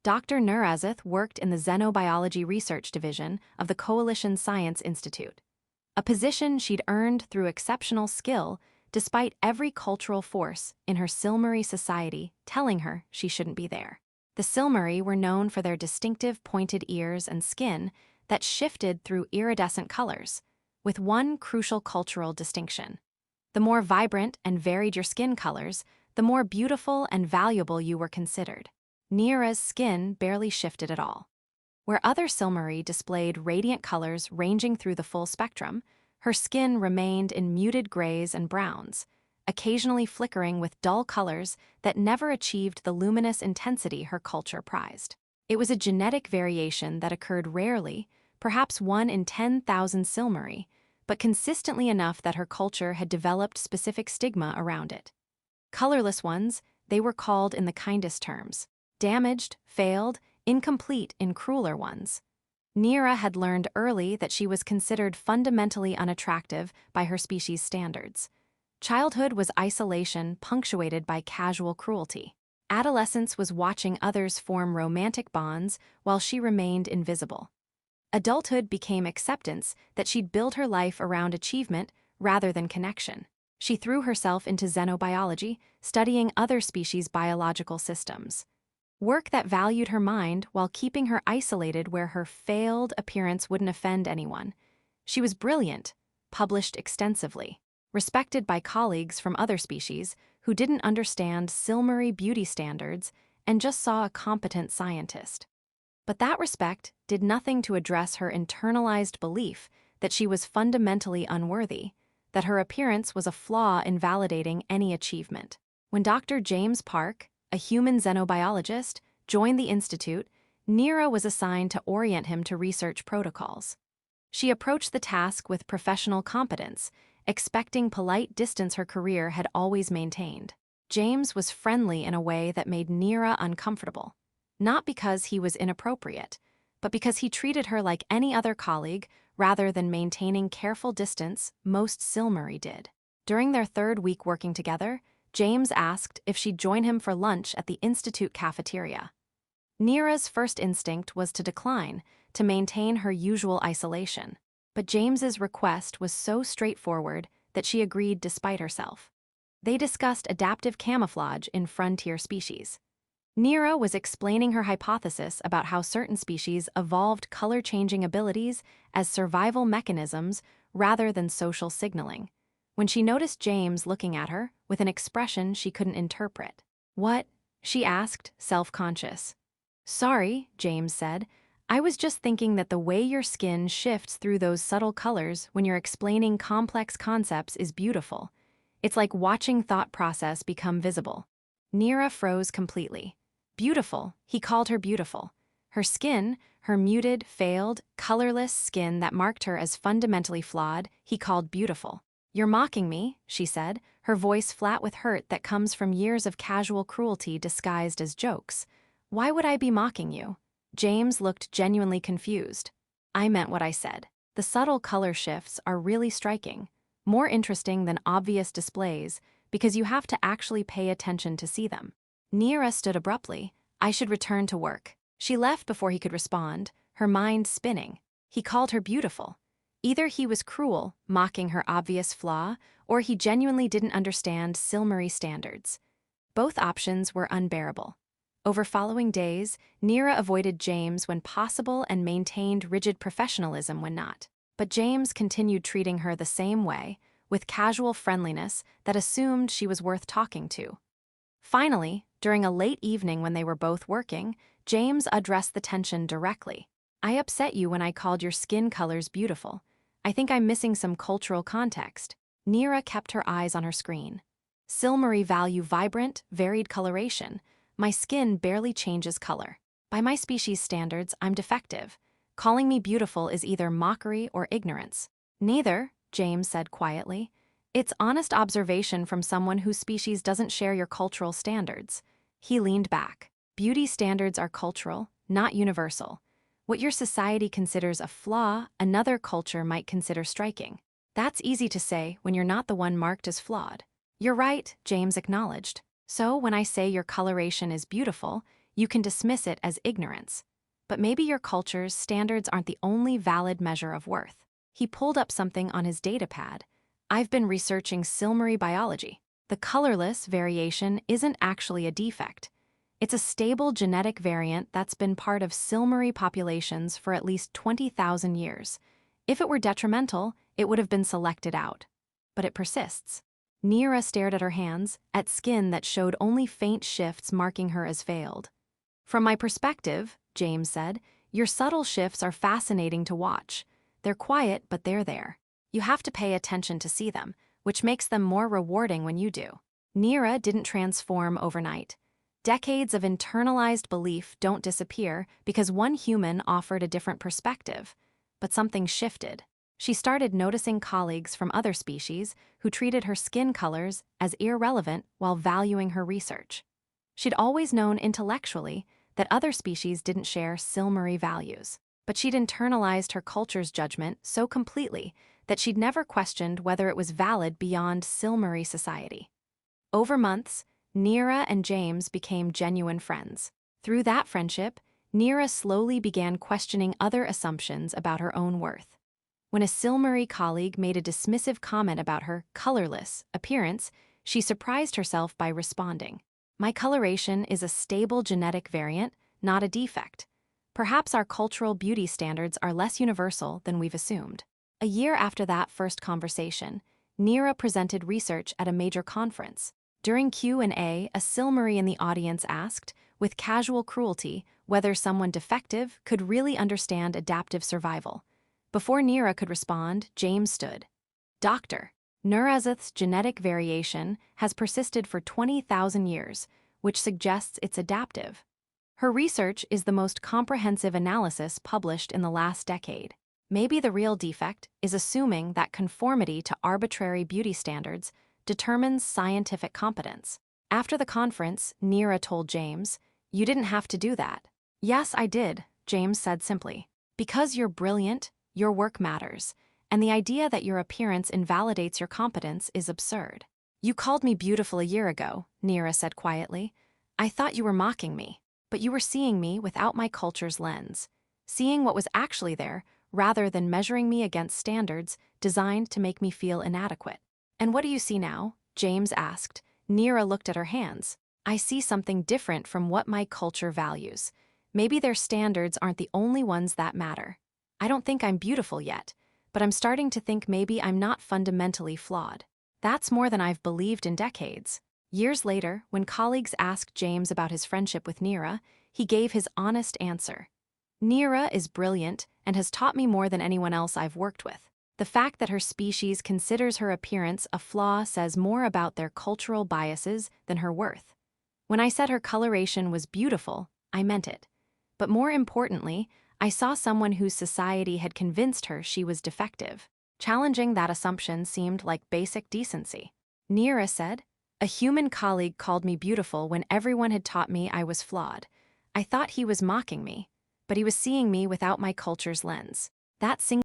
Dr. Nurazeth worked in the Xenobiology Research Division of the Coalition Science Institute, a position she'd earned through exceptional skill despite every cultural force in her Silmuri society telling her she shouldn't be there. The Silmuri were known for their distinctive pointed ears and skin that shifted through iridescent colors, with one crucial cultural distinction. The more vibrant and varied your skin colors, the more beautiful and valuable you were considered. Nira's skin barely shifted at all. Where other Silmuri displayed radiant colors ranging through the full spectrum, her skin remained in muted grays and browns, occasionally flickering with dull colors that never achieved the luminous intensity her culture prized. It was a genetic variation that occurred rarely, perhaps 1 in 10,000 Silmuri, but consistently enough that her culture had developed specific stigma around it. Colorless ones, they were called in the kindest terms. Damaged, failed, incomplete in crueler ones. Nira had learned early that she was considered fundamentally unattractive by her species' standards. Childhood was isolation punctuated by casual cruelty. Adolescence was watching others form romantic bonds while she remained invisible. Adulthood became acceptance that she'd build her life around achievement rather than connection. She threw herself into xenobiology, studying other species' biological systems. Work that valued her mind while keeping her isolated where her failed appearance wouldn't offend anyone. She was brilliant, published extensively, respected by colleagues from other species who didn't understand Silmuri beauty standards and just saw a competent scientist. But that respect did nothing to address her internalized belief that she was fundamentally unworthy, that her appearance was a flaw invalidating any achievement. When Dr. James Park, a human xenobiologist, joined the institute, Nira was assigned to orient him to research protocols. She approached the task with professional competence, expecting polite distance her career had always maintained. James was friendly in a way that made Nira uncomfortable, not because he was inappropriate, but because he treated her like any other colleague rather than maintaining careful distance most Silmuri did. During their third week working together, James asked if she'd join him for lunch at the institute cafeteria. Nira's first instinct was to decline, to maintain her usual isolation. But James's request was so straightforward that she agreed despite herself. They discussed adaptive camouflage in frontier species. Nira was explaining her hypothesis about how certain species evolved color-changing abilities as survival mechanisms rather than social signaling, when she noticed James looking at her with an expression she couldn't interpret. "What?" she asked, self-conscious. "Sorry," James said. "I was just thinking that the way your skin shifts through those subtle colors when you're explaining complex concepts is beautiful. It's like watching thought process become visible." Nira froze completely. Beautiful, he called her beautiful. Her skin, her muted, failed, colorless skin that marked her as fundamentally flawed, he called beautiful. "You're mocking me," she said, her voice flat with hurt that comes from years of casual cruelty disguised as jokes. "Why would I be mocking you?" James looked genuinely confused. "I meant what I said. The subtle color shifts are really striking, more interesting than obvious displays, because you have to actually pay attention to see them." Nira stood abruptly. "I should return to work." She left before he could respond, her mind spinning. He called her beautiful. Either he was cruel, mocking her obvious flaw, or he genuinely didn't understand Silmuri standards. Both options were unbearable. Over following days, Nira avoided James when possible and maintained rigid professionalism when not. But James continued treating her the same way, with casual friendliness that assumed she was worth talking to. Finally, during a late evening when they were both working, James addressed the tension directly. "I upset you when I called your skin colors beautiful. I think I'm missing some cultural context." Nira kept her eyes on her screen. "Silmuri value vibrant, varied coloration. My skin barely changes color. By my species' standards, I'm defective. Calling me beautiful is either mockery or ignorance." "Neither," James said quietly. "It's honest observation from someone whose species doesn't share your cultural standards." He leaned back. "Beauty standards are cultural, not universal. What your society considers a flaw, another culture might consider striking. That's easy to say when you're not the one marked as flawed." "You're right," James acknowledged. "So when I say your coloration is beautiful, you can dismiss it as ignorance. But maybe your culture's standards aren't the only valid measure of worth. He pulled up something on his datapad. I've been researching Silmary biology. The colorless variation isn't actually a defect. It's a stable genetic variant that's been part of Silmary populations for at least 20,000 years. If it were detrimental, it would have been selected out. But it persists. Neera stared at her hands, at skin that showed only faint shifts marking her as failed. From my perspective, James said, your subtle shifts are fascinating to watch. They're quiet, but they're there. You have to pay attention to see them, which makes them more rewarding when you do. Neera didn't transform overnight. Decades of internalized belief don't disappear because one human offered a different perspective. But something shifted. She started noticing colleagues from other species who treated her skin colors as irrelevant while valuing her research. She'd always known intellectually that other species didn't share Silmary values, but she'd internalized her culture's judgment so completely that she'd never questioned whether it was valid beyond Silmary society. Over months, Neera and James became genuine friends. Through that friendship, Neera slowly began questioning other assumptions about her own worth. When a Silmary colleague made a dismissive comment about her colorless appearance, she surprised herself by responding, "My coloration is a stable genetic variant, not a defect. Perhaps our cultural beauty standards are less universal than we've assumed." A year after that first conversation, Neera presented research at a major conference. During Q&A, a Silmary in the audience asked, with casual cruelty, whether someone defective could really understand adaptive survival. Before Neera could respond, James stood. "Doctor, Neera's genetic variation has persisted for 20,000 years, which suggests it's adaptive. Her research is the most comprehensive analysis published in the last decade. Maybe the real defect is assuming that conformity to arbitrary beauty standards determines scientific competence." After the conference, Neera told James, "You didn't have to do that." "Yes, I did," James said simply. "Because you're brilliant, your work matters, and the idea that your appearance invalidates your competence is absurd." "You called me beautiful a year ago," Neera said quietly. "I thought you were mocking me, but you were seeing me without my culture's lens, seeing what was actually there rather than measuring me against standards designed to make me feel inadequate." "And what do you see now?" James asked. Neera looked at her hands. "I see something different from what my culture values. Maybe their standards aren't the only ones that matter. I don't think I'm beautiful yet, but I'm starting to think maybe I'm not fundamentally flawed. That's more than I've believed in decades." Years later, when colleagues asked James about his friendship with Neera, he gave his honest answer. "Neera is brilliant and has taught me more than anyone else I've worked with. The fact that her species considers her appearance a flaw says more about their cultural biases than her worth. When I said her coloration was beautiful, I meant it. But more importantly, I saw someone whose society had convinced her she was defective. Challenging that assumption seemed like basic decency." Neera said, "A human colleague called me beautiful when everyone had taught me I was flawed. I thought he was mocking me, but he was seeing me without my culture's lens. That single